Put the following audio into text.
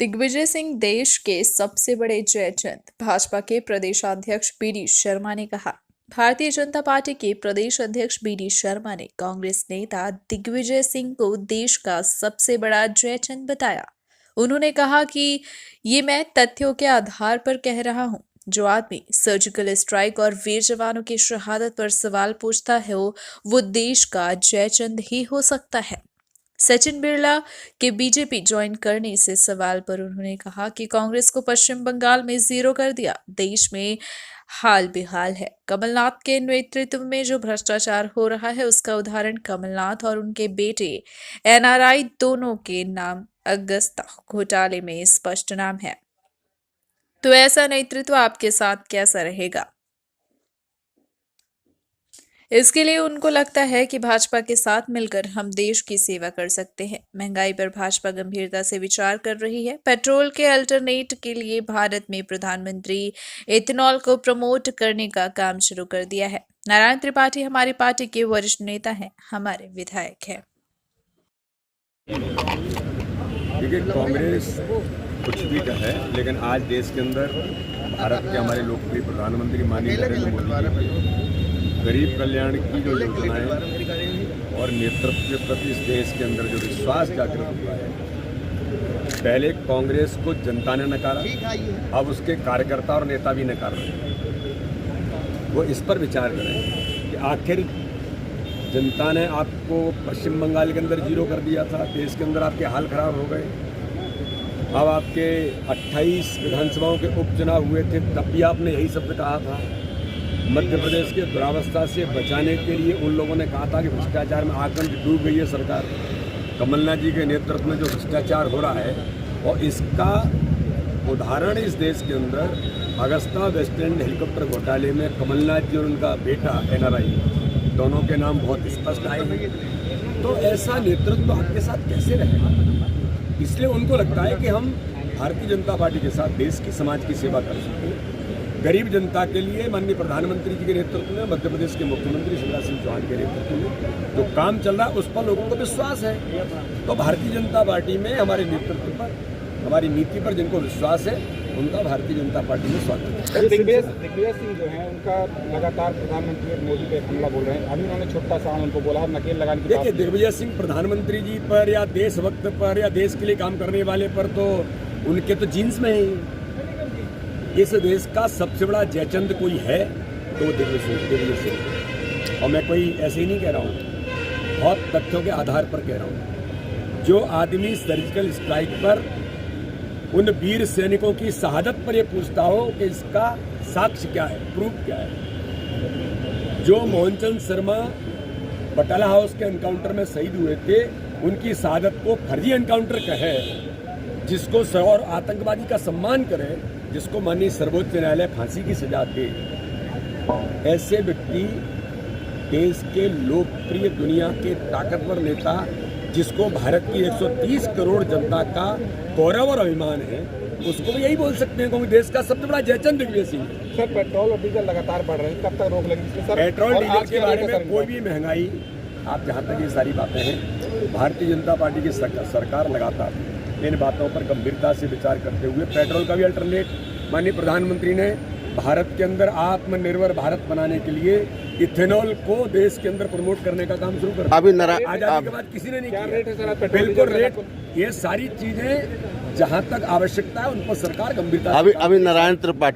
दिग्विजय सिंह देश के सबसे बड़े जयचंद। भाजपा के प्रदेशाध्यक्ष बीडी शर्मा ने कहा। भारतीय जनता पार्टी के प्रदेश अध्यक्ष बीडी शर्मा ने कांग्रेस नेता दिग्विजय सिंह को देश का सबसे बड़ा जयचंद बताया। उन्होंने कहा कि ये मैं तथ्यों के आधार पर कह रहा हूं। जो आदमी सर्जिकल स्ट्राइक और वीर जवानों की शहादत पर सवाल पूछता है वो देश का जयचंद ही हो सकता है। सचिन बिरला के बीजेपी ज्वाइन करने से सवाल पर उन्होंने कहा कि कांग्रेस को पश्चिम बंगाल में जीरो कर दिया। देश में हाल बेहाल है। कमलनाथ के नेतृत्व में जो भ्रष्टाचार हो रहा है उसका उदाहरण कमलनाथ और उनके बेटे एनआरआई दोनों के नाम अगस्ता घोटाले में स्पष्ट नाम है। तो ऐसा नेतृत्व आपके साथ कैसा रहेगा? इसके लिए उनको लगता है कि भाजपा के साथ मिलकर हम देश की सेवा कर सकते हैं। महंगाई पर भाजपा गंभीरता से विचार कर रही है। पेट्रोल के अल्टरनेट के लिए भारत में प्रधानमंत्री इथेनॉल को प्रमोट करने का काम शुरू कर दिया है। नारायण त्रिपाठी हमारी पार्टी के वरिष्ठ नेता हैं, हमारे विधायक हैं। देखिए, कांग्रेस कुछ भी कहे, लेकिन आज देश के अंदर भारत के हमारे लोकप्रिय प्रधानमंत्री माननीय नरेंद्र मोदी गरीब कल्याण की जो योजनाएं और नेतृत्व के प्रति इस देश के अंदर जो विश्वास जागृत हुआ है। पहले कांग्रेस को जनता ने नकारा, अब उसके कार्यकर्ता और नेता भी नकार रहे हैं। वो इस पर विचार करें कि आखिर जनता ने आपको पश्चिम बंगाल के अंदर जीरो कर दिया था, देश के अंदर आपके हाल खराब हो गए। अब आपके 28 विधानसभाओं के उपचुनाव हुए थे, तब भी आपने यही शब्द कहा था। मध्य प्रदेश के दुरावस्था से बचाने के लिए उन लोगों ने कहा था कि भ्रष्टाचार में आकंठ डूब गई है सरकार। कमलनाथ जी के नेतृत्व में जो भ्रष्टाचार हो रहा है और इसका उदाहरण इस देश के अंदर अगस्ता वेस्टलैंड हेलीकॉप्टर घोटाले में कमलनाथ जी और उनका बेटा एनआरआई दोनों के नाम बहुत स्पष्ट आए हैं। तो ऐसा नेतृत्व आपके साथ कैसे रहेगा? इसलिए उनको लगता है कि हम भारतीय जनता पार्टी के साथ देश की समाज की सेवा कर सकते हैं। गरीब जनता के लिए माननीय प्रधानमंत्री जी के नेतृत्व में, मध्य प्रदेश के मुख्यमंत्री शिवराज सिंह चौहान के नेतृत्व में जो काम चल रहा है उस पर लोगों को विश्वास है। तो भारतीय जनता पार्टी में हमारे नेतृत्व पर, हमारी नीति पर जिनको विश्वास है उनका भारतीय जनता पार्टी में स्वागत है। दिग्विजय सिंह जो है उनका लगातार प्रधानमंत्री मोदी पे हमला बोल रहे हैं। अभी उन्होंने छोटा सा उनको बोला नकेल लगाने की। देखिए, दिग्विजय सिंह प्रधानमंत्री जी पर या देशभक्त पर या देश के लिए काम करने वाले पर तो उनके तो जीन्स में ही इस देश का सबसे बड़ा जयचंद कोई है तो दिग्विजय सिंह। और मैं कोई ऐसे ही नहीं कह रहा हूँ, बहुत तथ्यों के आधार पर कह रहा हूँ। जो आदमी सर्जिकल स्ट्राइक पर उन वीर सैनिकों की शहादत पर यह पूछता हो कि इसका साक्ष्य क्या है, प्रूफ क्या है। जो मोहनचंद शर्मा बटाला हाउस के एनकाउंटर में शहीद हुए थे, उनकी शहादत को फर्जी एनकाउंटर कहे, जिसको और आतंकवादी का सम्मान करे, जिसको माननीय सर्वोच्च न्यायालय फांसी की सजा दे, ऐसे व्यक्ति देश के लोकप्रिय दुनिया के ताकतवर नेता, जिसको भारत की 130 करोड़ जनता का गौरव और अभिमान है, उसको भी यही बोल सकते हैं कि देश का सबसे बड़ा जयचंद दिग्विजय सिंह। सर, पेट्रोल और डीजल लगातार बढ़ रहे हैं, कब तक रोक लगेगी? पेट्रोल डीजल के बारे में कोई भी महंगाई, आप जहाँ तक ये सारी बातें हैं, भारतीय जनता पार्टी की सरकार लगातार इन बातों पर गंभीरता से विचार करते हुए पेट्रोल का भी अल्टरनेट माननीय प्रधानमंत्री ने भारत के अंदर आत्मनिर्भर भारत बनाने के लिए इथेनॉल को देश के अंदर प्रमोट करने का काम शुरू कर दिया। आजादी के बाद किसी ने नहीं किया। बिल्कुल रेट, ये सारी चीजें जहां तक आवश्यकता है उन पर सरकार गंभीरता। अभी नारायण त्रिपाठी